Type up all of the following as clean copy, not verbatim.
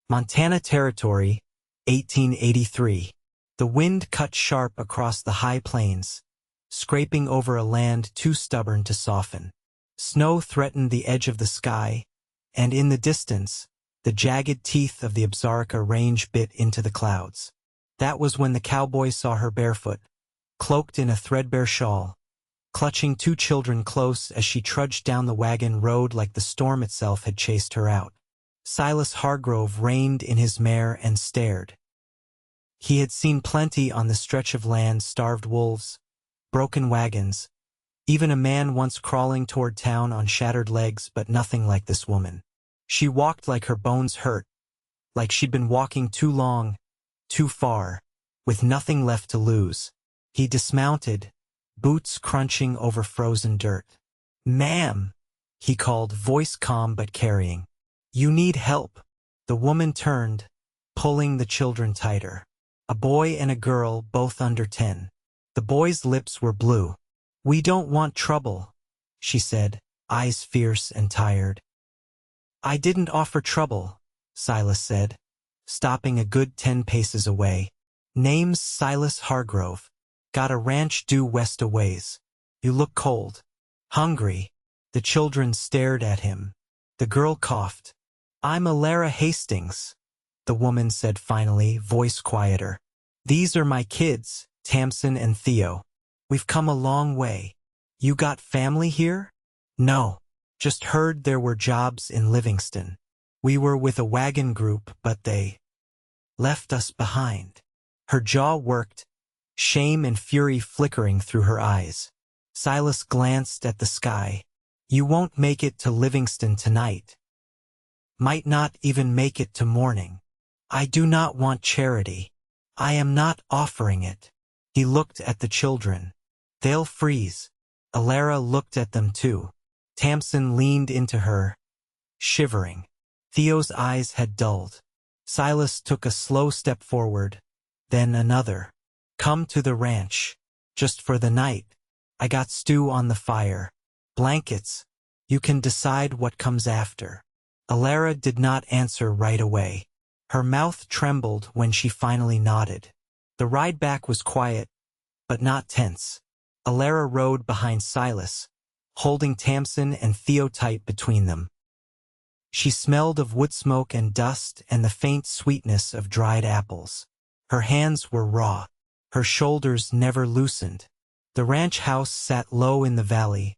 Montana Territory, 1883. The wind cut sharp across the high plains, scraping over a land too stubborn to soften. Snow threatened the edge of the sky, and in the distance, the jagged teeth of the Ozarka Range bit into the clouds. That was when the cowboy saw her barefoot, cloaked in a threadbare shawl, clutching two children close as she trudged down the wagon road like the storm itself had chased her out. Silas Hargrove reined in his mare and stared. He had seen plenty on the stretch of land: starved wolves, broken wagons, even a man once crawling toward town on shattered legs, but nothing like this woman. She walked like her bones hurt, like she'd been walking too long, too far, with nothing left to lose. He dismounted, boots crunching over frozen dirt. "Ma'am," he called, voice calm but carrying. "You need help." The woman turned, pulling the children tighter. A boy and a girl, both under 10. The boy's lips were blue. "We don't want trouble," she said, eyes fierce and tired. "I didn't offer trouble," Silas said, stopping a good 10 paces away. "Name's Silas Hargrove. Got a ranch due west a ways. You look cold. Hungry." The children stared at him. The girl coughed. "I'm Elara Hastings," the woman said finally, voice quieter. "These are my kids, Tamsin and Theo. We've come a long way. You got family here?" "No. Just heard there were jobs in Livingston. We were with a wagon group, but they left us behind." Her jaw worked, shame and fury flickering through her eyes. Silas glanced at the sky. "You won't make it to Livingston tonight. Might not even make it to morning. I do not want charity. I am not offering it." He looked at the children. "They'll freeze." Elara looked at them too. Tamsin leaned into her, shivering. Theo's eyes had dulled. Silas took a slow step forward, then another. "Come to the ranch. Just for the night. I got stew on the fire. Blankets. You can decide what comes after." Elara did not answer right away. Her mouth trembled when she finally nodded. The ride back was quiet, but not tense. Elara rode behind Silas, holding Tamsin and Theo tight between them. She smelled of wood smoke and dust and the faint sweetness of dried apples. Her hands were raw. Her shoulders never loosened. The ranch house sat low in the valley,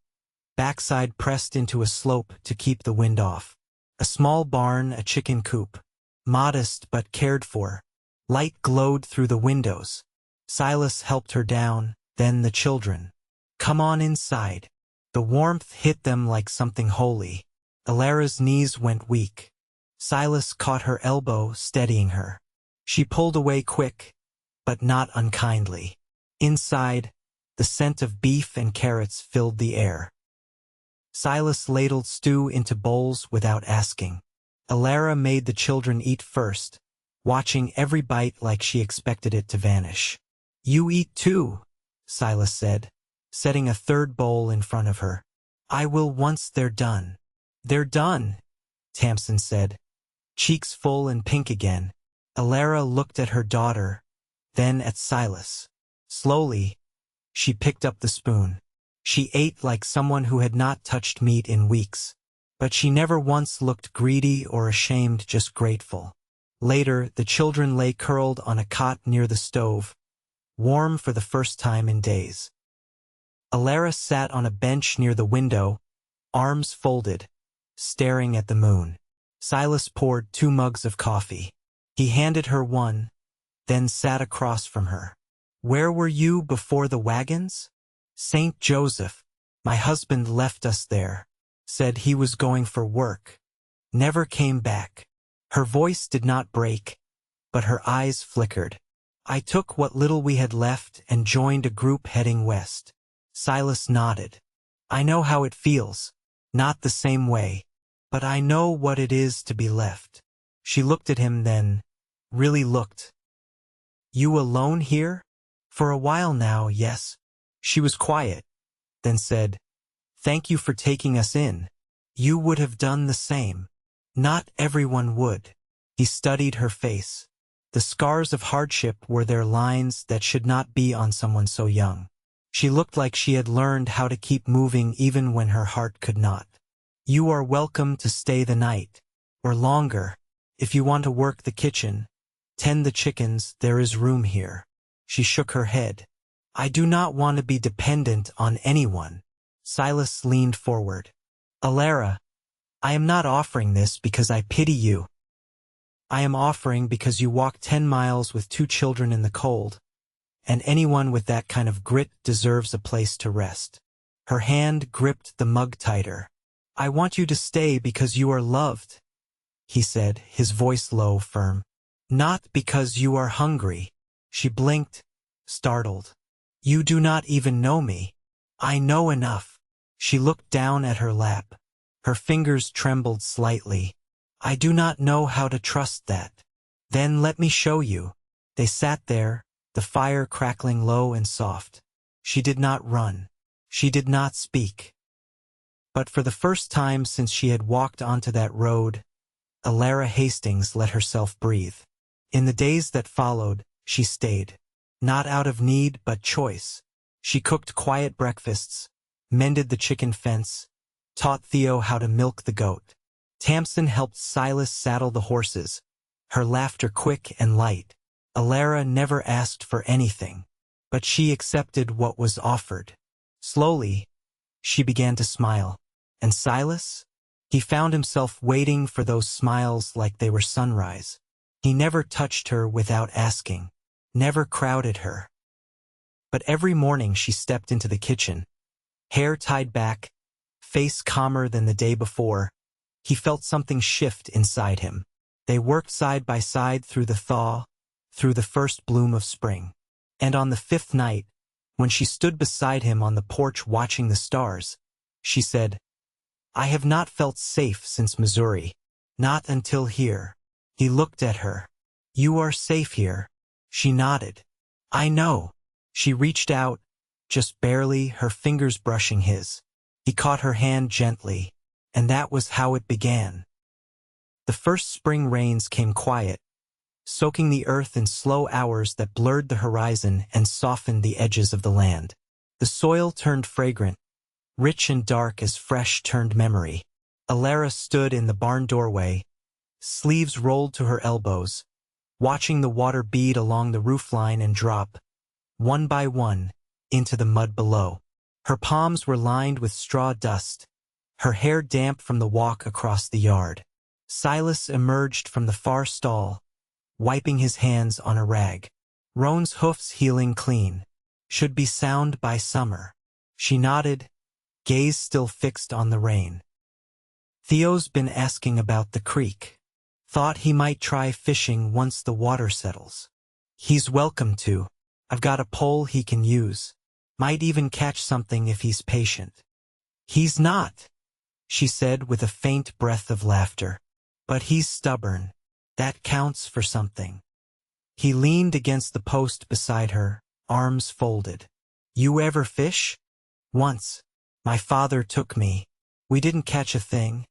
backside pressed into a slope to keep the wind off. A small barn, a chicken coop. Modest but cared for. Light glowed through the windows. Silas helped her down, then the children. "Come on inside." The warmth hit them like something holy. Elara's knees went weak. Silas caught her elbow, steadying her. She pulled away quick, but not unkindly. Inside, the scent of beef and carrots filled the air. Silas ladled stew into bowls without asking. Elara made the children eat first, watching every bite like she expected it to vanish. "You eat too," Silas said, setting a third bowl in front of her. "I will once they're done." "They're done," Tamsin said, cheeks full and pink again. Elara looked at her daughter, then at Silas. Slowly, she picked up the spoon. She ate like someone who had not touched meat in weeks. But she never once looked greedy or ashamed, just grateful. Later, the children lay curled on a cot near the stove, warm for the first time in days. Elara sat on a bench near the window, arms folded, staring at the moon. Silas poured 2 mugs of coffee. He handed her one, then sat across from her. "Where were you before the wagons?" "St. Joseph. My husband left us there. Said he was going for work. Never came back." Her voice did not break, but her eyes flickered. "I took what little we had left and joined a group heading west." Silas nodded. "I know how it feels. Not the same way. But I know what it is to be left." She looked at him then, really looked. "You alone here?" "For a while now, yes." She was quiet, then said, "Thank you for taking us in. You would have done the same." "Not everyone would." He studied her face. The scars of hardship were there lines that should not be on someone so young. She looked like she had learned how to keep moving even when her heart could not. You are welcome to stay the night, or longer, if you want to work the kitchen, tend the chickens, there is room here. She shook her head. I do not want to be dependent on anyone. Silas leaned forward. Elara, I am not offering this because I pity you. I am offering because you walked 10 miles with 2 children in the cold, and anyone with that kind of grit deserves a place to rest. Her hand gripped the mug tighter. I want you to stay because you are loved, he said, his voice low, firm. Not because you are hungry. She blinked, startled. You do not even know me. I know enough. She looked down at her lap. Her fingers trembled slightly. I do not know how to trust that. Then let me show you. They sat there, the fire crackling low and soft. She did not run. She did not speak. But for the first time since she had walked onto that road, Elara Hastings let herself breathe. In the days that followed, she stayed. Not out of need, but choice. She cooked quiet breakfasts, mended the chicken fence, taught Theo how to milk the goat. Tamsin helped Silas saddle the horses, her laughter quick and light. Elara never asked for anything, but she accepted what was offered. Slowly, she began to smile. And Silas? He found himself waiting for those smiles like they were sunrise. He never touched her without asking, never crowded her. But every morning she stepped into the kitchen, hair tied back, face calmer than the day before. He felt something shift inside him. They worked side by side through the thaw, through the first bloom of spring. And on the 5th night, when she stood beside him on the porch watching the stars, she said, I have not felt safe since Missouri. Not until here. He looked at her. You are safe here. She nodded. I know. She reached out, just barely, her fingers brushing his. He caught her hand gently, and that was how it began. The first spring rains came quiet, soaking the earth in slow hours that blurred the horizon and softened the edges of the land. The soil turned fragrant, rich and dark as fresh turned memory. Elara stood in the barn doorway, sleeves rolled to her elbows, watching the water bead along the roofline and drop, one by one, into the mud below. Her palms were lined with straw dust, her hair damp from the walk across the yard. Silas emerged from the far stall, wiping his hands on a rag. Roan's hoofs healing clean. Should be sound by summer. She nodded, gaze still fixed on the rain. Theo's been asking about the creek. Thought he might try fishing once the water settles. He's welcome to. I've got a pole he can use. Might even catch something if he's patient. He's not, she said with a faint breath of laughter. But he's stubborn. That counts for something. He leaned against the post beside her, arms folded. You ever fish? Once. My father took me. We didn't catch a thing,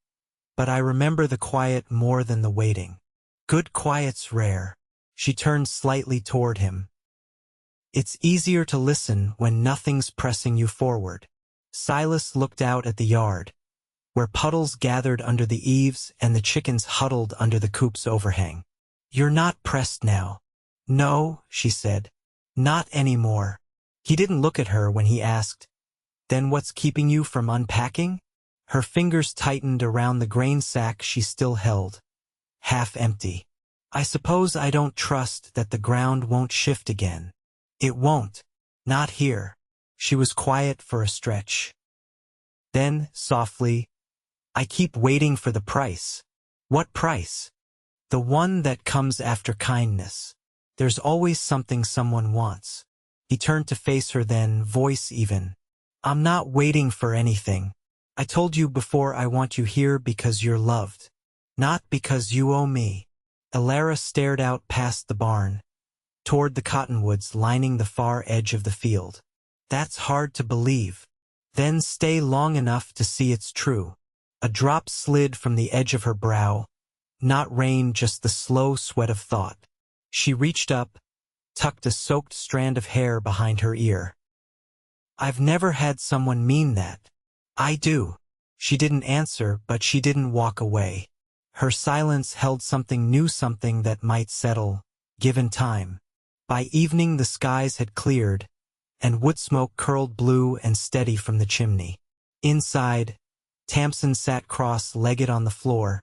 but I remember the quiet more than the waiting. Good quiet's rare. She turned slightly toward him. It's easier to listen when nothing's pressing you forward. Silas looked out at the yard, where puddles gathered under the eaves and the chickens huddled under the coop's overhang. You're not pressed now. No, she said. Not anymore. He didn't look at her when he asked, Then what's keeping you from unpacking? Her fingers tightened around the grain sack she still held, half empty. I suppose I don't trust that the ground won't shift again. It won't. Not here. She was quiet for a stretch. Then, softly, I keep waiting for the price. What price? The one that comes after kindness. There's always something someone wants. He turned to face her then, voice even. I'm not waiting for anything. I told you before I want you here because you're loved. Not because you owe me. Elara stared out past the barn, toward the cottonwoods lining the far edge of the field. That's hard to believe. Then stay long enough to see it's true. A drop slid from the edge of her brow, Not rain, just the slow sweat of thought. She reached up, tucked a soaked strand of hair behind her ear. I've never had someone mean that. I do. She didn't answer, but she didn't walk away. Her silence held something new, something that might settle, given time. By evening the skies had cleared, and wood smoke curled blue and steady from the chimney. Inside, Tamsin sat cross-legged on the floor,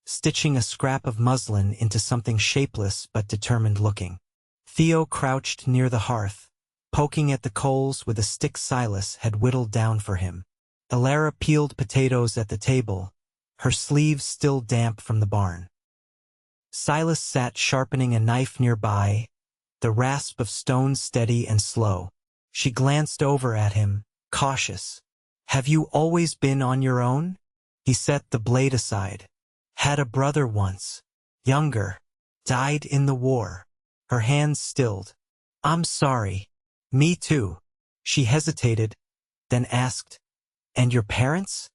stitching a scrap of muslin into something shapeless but determined-looking. Theo crouched near the hearth, poking at the coals with a stick Silas had whittled down for him. Elara peeled potatoes at the table, her sleeves still damp from the barn. Silas sat sharpening a knife nearby, the rasp of stone steady and slow. She glanced over at him, cautious. Have you always been on your own? He set the blade aside. Had a brother once. Younger. Died in the war. Her hands stilled. I'm sorry. Me too. She hesitated, then asked, and your parents?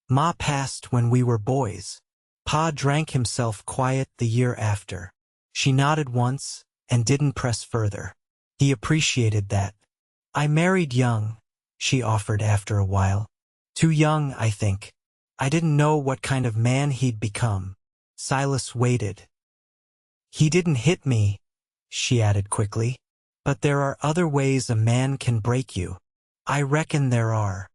Ma passed when we were boys. Pa drank himself quiet the year after. She nodded once, and didn't press further. He appreciated that. I married young, she offered after a while. Too young, I think. I didn't know what kind of man he'd become. Silas waited. He didn't hit me, she added quickly. But there are other ways a man can break you. I reckon there are.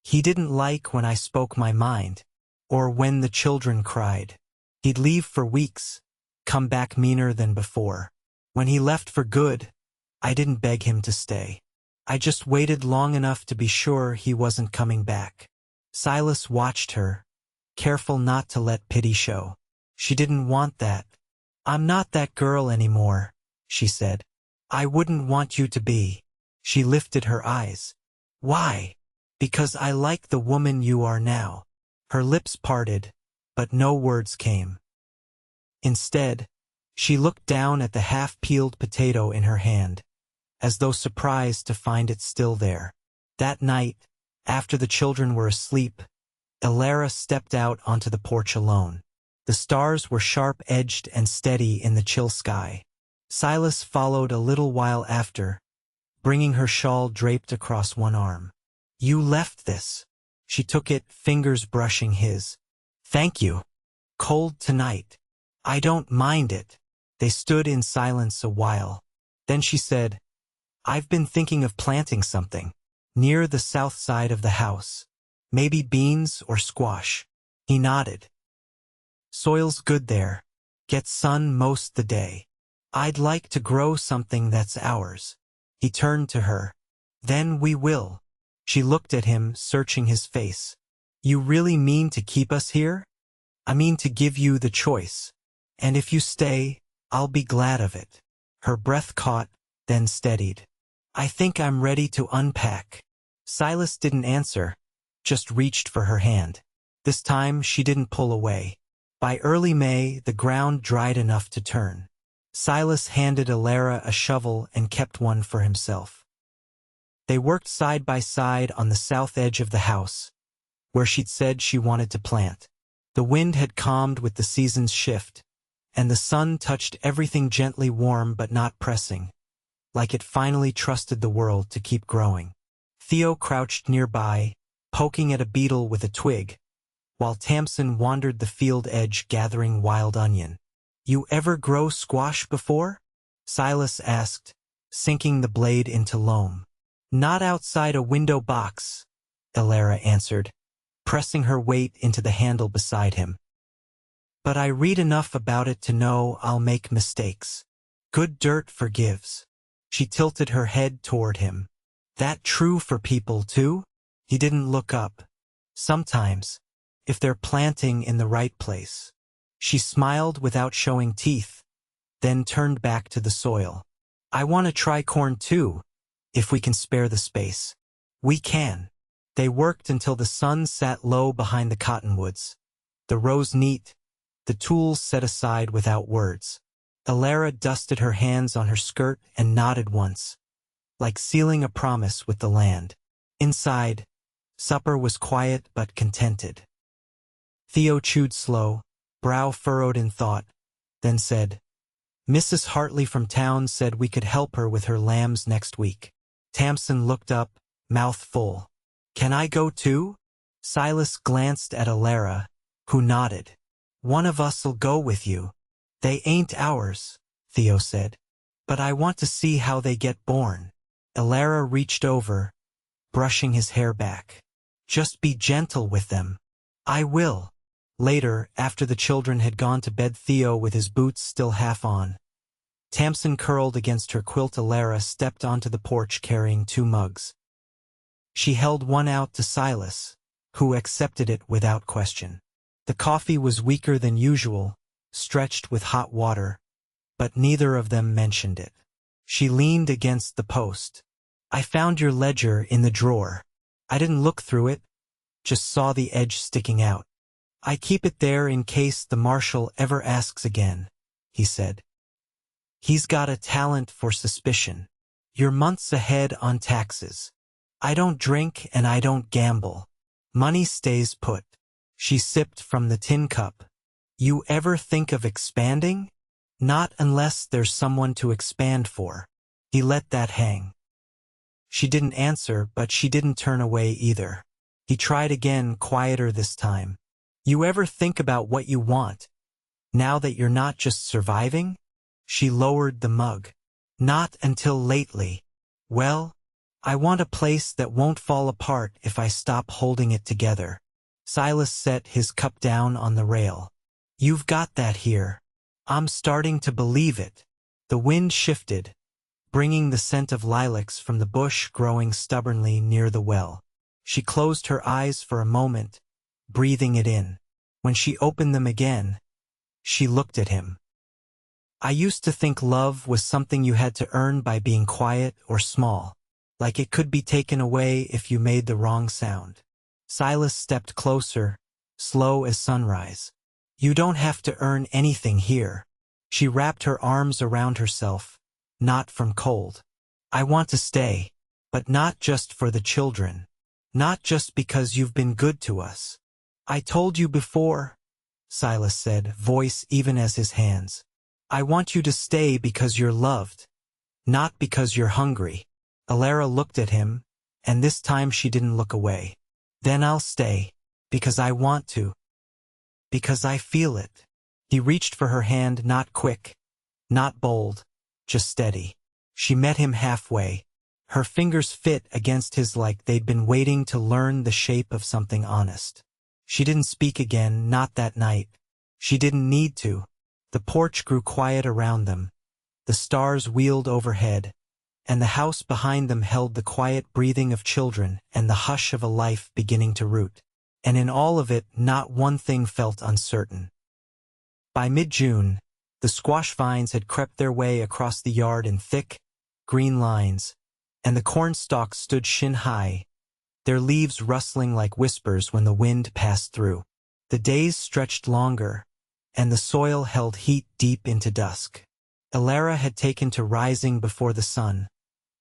He didn't like when I spoke my mind, or when the children cried. He'd leave for weeks, come back meaner than before. When he left for good, I didn't beg him to stay. I just waited long enough to be sure he wasn't coming back. Silas watched her, careful not to let pity show. She didn't want that. I'm not that girl anymore, she said. I wouldn't want you to be. She lifted her eyes. Why? Because I like the woman you are now. Her lips parted, but no words came. Instead, she looked down at the half-peeled potato in her hand, as though surprised to find it still there. That night, after the children were asleep, Elara stepped out onto the porch alone. The stars were sharp-edged and steady in the chill sky. Silas followed a little while after, bringing her shawl draped across one arm. You left this. She took it, fingers brushing his. Thank you. Cold tonight. I don't mind it. They stood in silence a while. Then she said, I've been thinking of planting something. Near the south side of the house. Maybe beans or squash. He nodded. Soil's good there. Gets sun most the day. I'd like to grow something that's ours. He turned to her. Then we will. She looked at him, searching his face. You really mean to keep us here? I mean to give you the choice. And if you stay, I'll be glad of it. Her breath caught, then steadied. I think I'm ready to unpack. Silas didn't answer, just reached for her hand. This time she didn't pull away. By early May, the ground dried enough to turn. Silas handed Elara a shovel and kept one for himself. They worked side by side on the south edge of the house, where she'd said she wanted to plant. The wind had calmed with the season's shift, and the sun touched everything gently warm but not pressing, like it finally trusted the world to keep growing. Theo crouched nearby, poking at a beetle with a twig, while Tamsin wandered the field edge gathering wild onion. You ever grow squash before? Silas asked, sinking the blade into loam. Not outside a window box, Elara answered, pressing her weight into the handle beside him. But I read enough about it to know I'll make mistakes. Good dirt forgives. She tilted her head toward him. That true for people too? He didn't look up. Sometimes, if they're planting in the right place. She smiled without showing teeth, then turned back to the soil. I want to try corn too, if we can spare the space. We can. They worked until the sun sat low behind the cottonwoods. The rows neat, the tools set aside without words. Elara dusted her hands on her skirt and nodded once, like sealing a promise with the land. Inside, supper was quiet but contented. Theo chewed slow, brow furrowed in thought, then said, "Mrs. Hartley from town said we could help her with her lambs next week." Tamsin looked up, mouth full. "Can I go too?" Silas glanced at Elara, who nodded. "One of us'll go with you." "They ain't ours," Theo said. "But I want to see how they get born." Elara reached over, brushing his hair back. "Just be gentle with them." "I will." Later, after the children had gone to bed, Theo, with his boots still half on, Tamsin curled against her quilt. Elara stepped onto the porch carrying 2 mugs. She held one out to Silas, who accepted it without question. The coffee was weaker than usual, stretched with hot water, but neither of them mentioned it. She leaned against the post. "I found your ledger in the drawer. I didn't look through it, just saw the edge sticking out. I keep it there in case the marshal ever asks again," he said. "He's got a talent for suspicion. You're months ahead on taxes. I don't drink and I don't gamble. Money stays put." She sipped from the tin cup. "You ever think of expanding?" "Not unless there's someone to expand for." He let that hang. She didn't answer, but she didn't turn away either. He tried again, quieter this time. "You ever think about what you want, now that you're not just surviving?" She lowered the mug. "Not until lately. Well, I want a place that won't fall apart if I stop holding it together." Silas set his cup down on the rail. "You've got that here. I'm starting to believe it." The wind shifted, bringing the scent of lilacs from the bush growing stubbornly near the well. She closed her eyes for a moment, breathing it in. When she opened them again, she looked at him. "I used to think love was something you had to earn by being quiet or small, like it could be taken away if you made the wrong sound." Silas stepped closer, slow as sunrise. "You don't have to earn anything here." She wrapped her arms around herself, "Not from cold. I want to stay, but not just for the children. Not just because you've been good to us." "I told you before," Silas said, voice even as his hands. "I want you to stay because you're loved, not because you're hungry." Elara looked at him, and this time she didn't look away. "Then I'll stay, because I want to. Because I feel it." He reached for her hand, not quick, not bold, just steady. She met him halfway. Her fingers fit against his like they'd been waiting to learn the shape of something honest. She didn't speak again, not that night. She didn't need to. The porch grew quiet around them. The stars wheeled overhead, and the house behind them held the quiet breathing of children and the hush of a life beginning to root. And in all of it, not one thing felt uncertain. By mid-June, the squash vines had crept their way across the yard in thick, green lines, and the corn stalks stood shin-high, their leaves rustling like whispers when the wind passed through. The days stretched longer, and the soil held heat deep into dusk. Elara had taken to rising before the sun,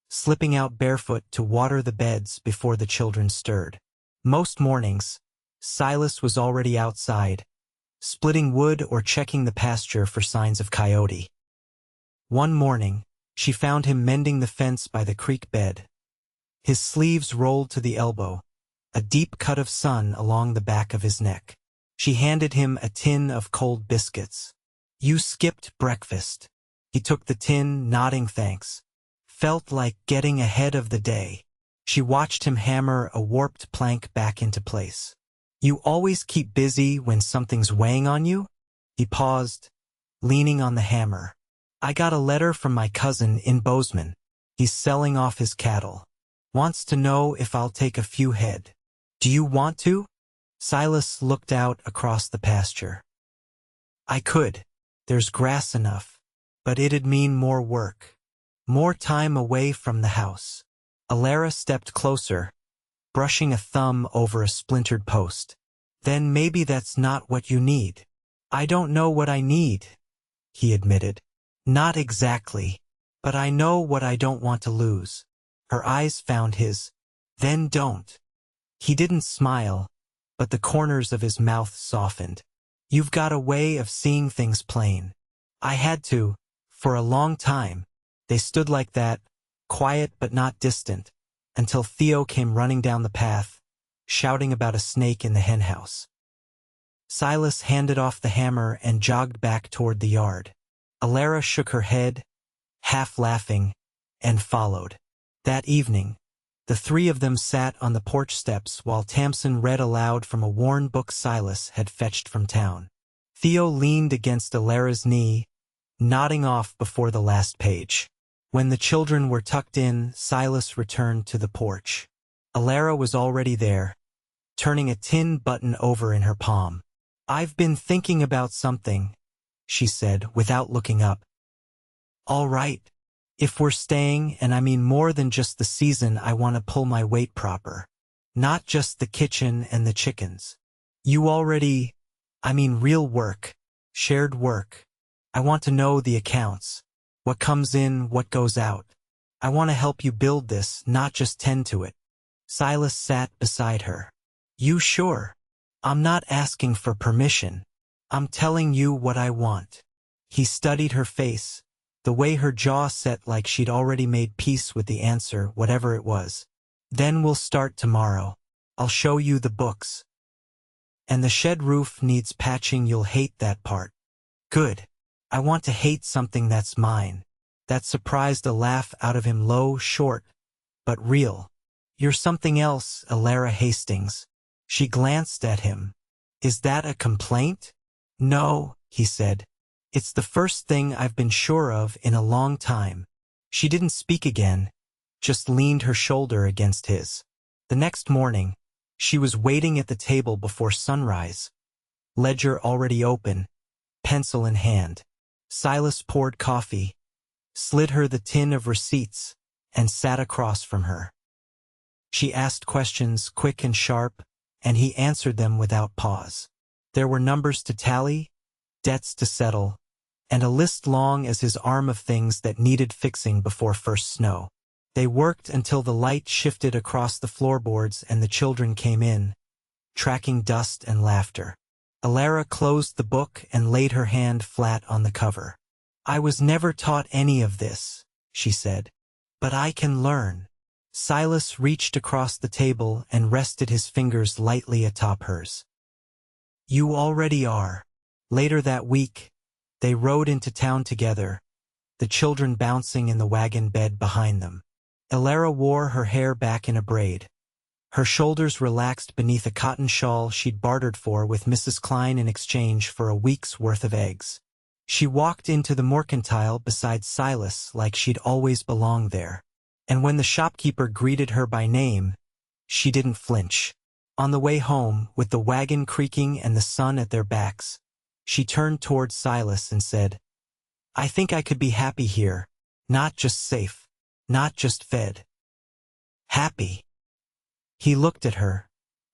slipping out barefoot to water the beds before the children stirred. Most mornings, Silas was already outside, splitting wood or checking the pasture for signs of coyote. One morning, she found him mending the fence by the creek bed. His sleeves rolled to the elbow, a deep cut of sun along the back of his neck. She handed him a tin of cold biscuits. "You skipped breakfast." He took the tin, nodding thanks. Felt like getting ahead of the day. She watched him hammer a warped plank back into place. "You always keep busy when something's weighing on you?" He paused, leaning on the hammer. "I got a letter from my cousin in Bozeman. He's selling off his cattle. Wants to know if I'll take a few head. Do you want to?" Silas looked out across the pasture. "I could. There's grass enough. But it'd mean more work. More time away from the house." Elara stepped closer, brushing a thumb over a splintered post. "Then maybe that's not what you need." "I don't know what I need," he admitted. "Not exactly. But I know what I don't want to lose." Her eyes found his. "Then don't." He didn't smile, but the corners of his mouth softened. You've got a way of seeing things plain. I had to, for a long time. They stood like that, quiet but not distant, until Theo came running down the path, shouting about a snake in the henhouse. Silas handed off the hammer and jogged back toward the yard. Elara shook her head, half laughing, and followed. That evening, the three of them sat on the porch steps while Tamsin read aloud from a worn book Silas had fetched from town. Theo leaned against Elara's knee, nodding off before the last page. When the children were tucked in, Silas returned to the porch. Elara was already there, turning a tin button over in her palm. "I've been thinking about something," she said, without looking up. "All right. If we're staying, and I mean more than just the season, I want to pull my weight proper. Not just the kitchen and the chickens. I mean real work, shared work. I want to know the accounts, what comes in, what goes out. I want to help you build this, not just tend to it." Silas sat beside her. "You sure? I'm not asking for permission. I'm telling you what I want." He studied her face, the way her jaw set like she'd already made peace with the answer, whatever it was. "Then we'll start tomorrow. I'll show you the books. And the shed roof needs patching. You'll hate that part." "Good. I want to hate something that's mine." That surprised a laugh out of him, low, short, but real. "You're something else, Elara Hastings." She glanced at him. "Is that a complaint?" "No," he said. "It's the first thing I've been sure of in a long time." She didn't speak again, just leaned her shoulder against his. The next morning, she was waiting at the table before sunrise, ledger already open, pencil in hand. Silas poured coffee, slid her the tin of receipts, and sat across from her. She asked questions, quick and sharp, and he answered them without pause. There were numbers to tally, debts to settle, and a list long as his arm of things that needed fixing before first snow. They worked until the light shifted across the floorboards and the children came in, tracking dust and laughter. Elara closed the book and laid her hand flat on the cover. "I was never taught any of this," she said. "But I can learn." Silas reached across the table and rested his fingers lightly atop hers. "You already are." Later that week, they rode into town together, the children bouncing in the wagon bed behind them. Elara wore her hair back in a braid. Her shoulders relaxed beneath a cotton shawl she'd bartered for with Mrs. Klein in exchange for a week's worth of eggs. She walked into the mercantile beside Silas like she'd always belonged there. And when the shopkeeper greeted her by name, she didn't flinch. On the way home, with the wagon creaking and the sun at their backs, she turned toward Silas and said, "I think I could be happy here, not just safe, not just fed. Happy." He looked at her,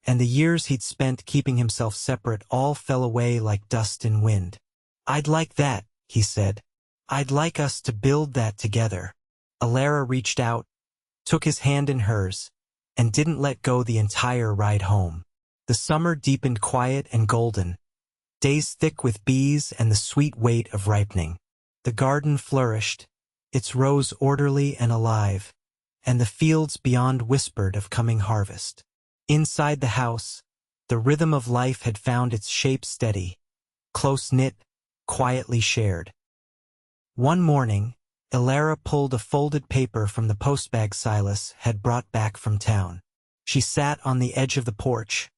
and the years he'd spent keeping himself separate all fell away like dust in wind. "I'd like that," he said. "I'd like us to build that together." Elara reached out, took his hand in hers, and didn't let go the entire ride home. The summer deepened quiet and golden, days thick with bees and the sweet weight of ripening. The garden flourished, its rows orderly and alive, and the fields beyond whispered of coming harvest. Inside the house, the rhythm of life had found its shape steady, close-knit, quietly shared. One morning, Elara pulled a folded paper from the postbag Silas had brought back from town. She sat on the edge of the porch,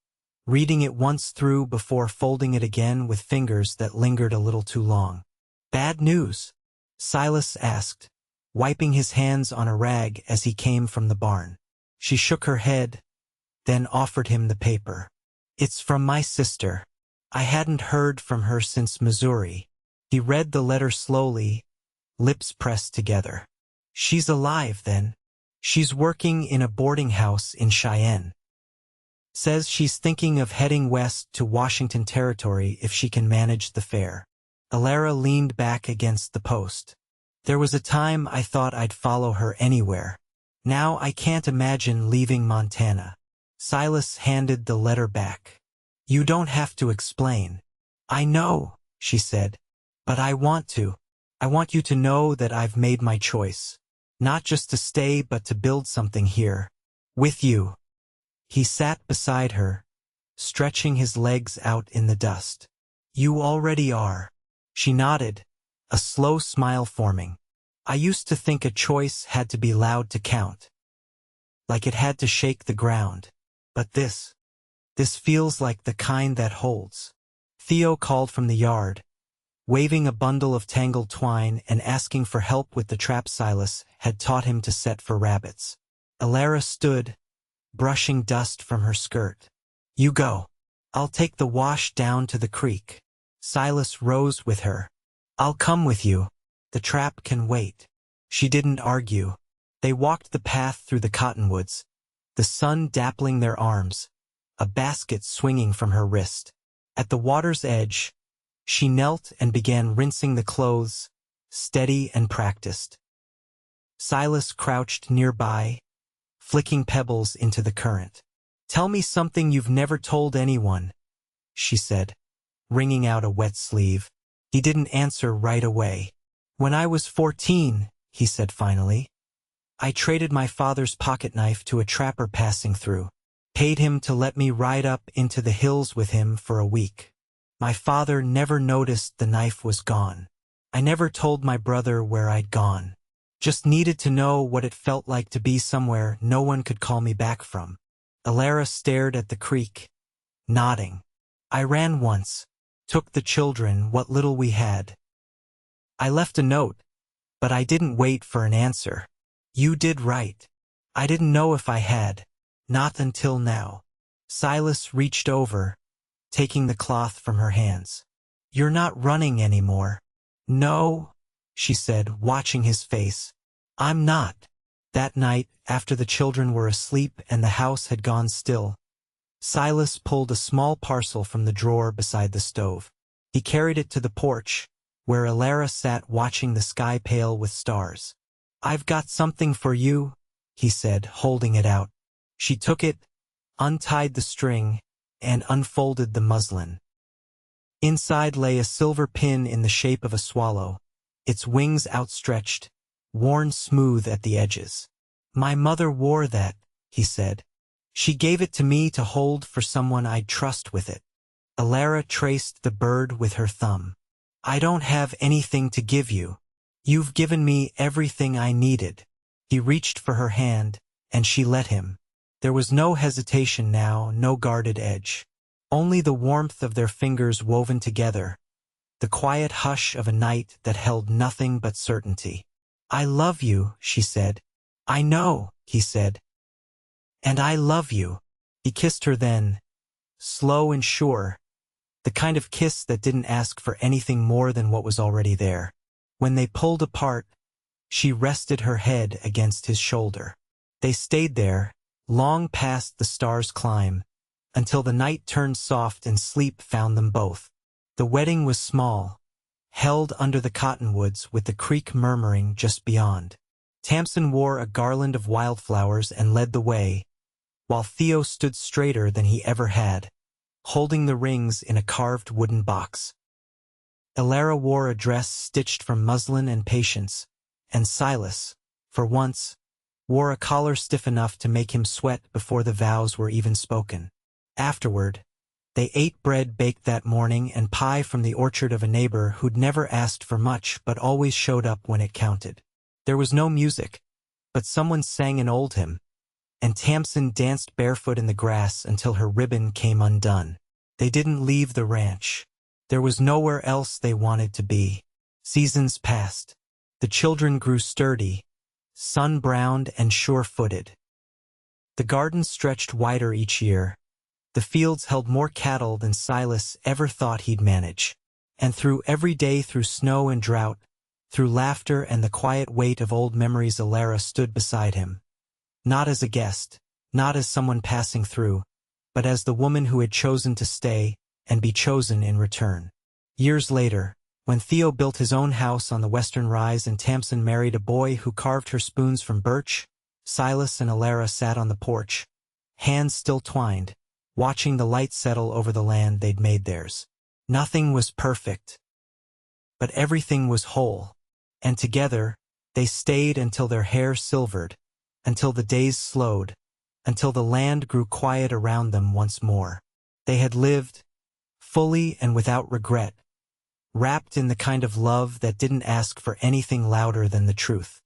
reading it once through before folding it again with fingers that lingered a little too long. "Bad news?" Silas asked, wiping his hands on a rag as he came from the barn. She shook her head, then offered him the paper. "It's from my sister. I hadn't heard from her since Missouri." He read the letter slowly, lips pressed together. "She's alive, then. She's working in a boarding house in Cheyenne. Says she's thinking of heading west to Washington Territory if she can manage the fare." Elara leaned back against the post. "There was a time I thought I'd follow her anywhere. Now I can't imagine leaving Montana." Silas handed the letter back. "You don't have to explain. I know, she said, but I want to. I want you to know that I've made my choice. Not just to stay, but to build something here. With you. He sat beside her, stretching his legs out in the dust. You already are. She nodded, a slow smile forming. I used to think a choice had to be loud to count. Like it had to shake the ground. But this feels like the kind that holds. Theo called from the yard, waving a bundle of tangled twine and asking for help with the trap Silas had taught him to set for rabbits. Elara stood, brushing dust from her skirt. You go. I'll take the wash down to the creek. Silas rose with her. I'll come with you. The trap can wait. She didn't argue. They walked the path through the cottonwoods, the sun dappling their arms, a basket swinging from her wrist. At the water's edge, she knelt and began rinsing the clothes, steady and practiced. Silas crouched nearby, flicking pebbles into the current. Tell me something you've never told anyone, she said, wringing out a wet sleeve. He didn't answer right away. When I was 14, he said finally, I traded my father's pocket knife to a trapper passing through, paid him to let me ride up into the hills with him for a week. My father never noticed the knife was gone. I never told my brother where I'd gone. Just needed to know what it felt like to be somewhere no one could call me back from. Elara stared at the creek, nodding. I ran once, took the children, what little we had. I left a note, but I didn't wait for an answer. You did right. I didn't know if I had. Not until now. Silas reached over, taking the cloth from her hands. You're not running anymore. No, she said, watching his face. I'm not. That night, after the children were asleep and the house had gone still, Silas pulled a small parcel from the drawer beside the stove. He carried it to the porch, where Elara sat watching the sky pale with stars. I've got something for you, he said, holding it out. She took it, untied the string, and unfolded the muslin. Inside lay a silver pin in the shape of a swallow, its wings outstretched, worn smooth at the edges. My mother wore that, he said. She gave it to me to hold for someone I'd trust with it. Elara traced the bird with her thumb. I don't have anything to give you. You've given me everything I needed. He reached for her hand, and she let him. There was no hesitation now, no guarded edge. Only the warmth of their fingers woven together, the quiet hush of a night that held nothing but certainty. I love you, she said. I know, he said. And I love you. He kissed her then, slow and sure, the kind of kiss that didn't ask for anything more than what was already there. When they pulled apart, she rested her head against his shoulder. They stayed there, long past the stars' climb, until the night turned soft and sleep found them both. The wedding was small, held under the cottonwoods with the creek murmuring just beyond. Tamsin wore a garland of wildflowers and led the way, while Theo stood straighter than he ever had, holding the rings in a carved wooden box. Elara wore a dress stitched from muslin and patience, and Silas, for once, wore a collar stiff enough to make him sweat before the vows were even spoken. Afterward, they ate bread baked that morning and pie from the orchard of a neighbor who'd never asked for much but always showed up when it counted. There was no music, but someone sang an old hymn, and Tamsin danced barefoot in the grass until her ribbon came undone. They didn't leave the ranch. There was nowhere else they wanted to be. Seasons passed. The children grew sturdy, sun-browned and sure-footed. The garden stretched wider each year. The fields held more cattle than Silas ever thought he'd manage. And through every day, through snow and drought, through laughter and the quiet weight of old memories, Elara stood beside him. Not as a guest, not as someone passing through, but as the woman who had chosen to stay and be chosen in return. Years later, when Theo built his own house on the western rise and Tamsin married a boy who carved her spoons from birch, Silas and Elara sat on the porch, hands still twined, watching the light settle over the land they'd made theirs. Nothing was perfect, but everything was whole, and together they stayed until their hair silvered, until the days slowed, until the land grew quiet around them once more. They had lived, fully and without regret, wrapped in the kind of love that didn't ask for anything louder than the truth.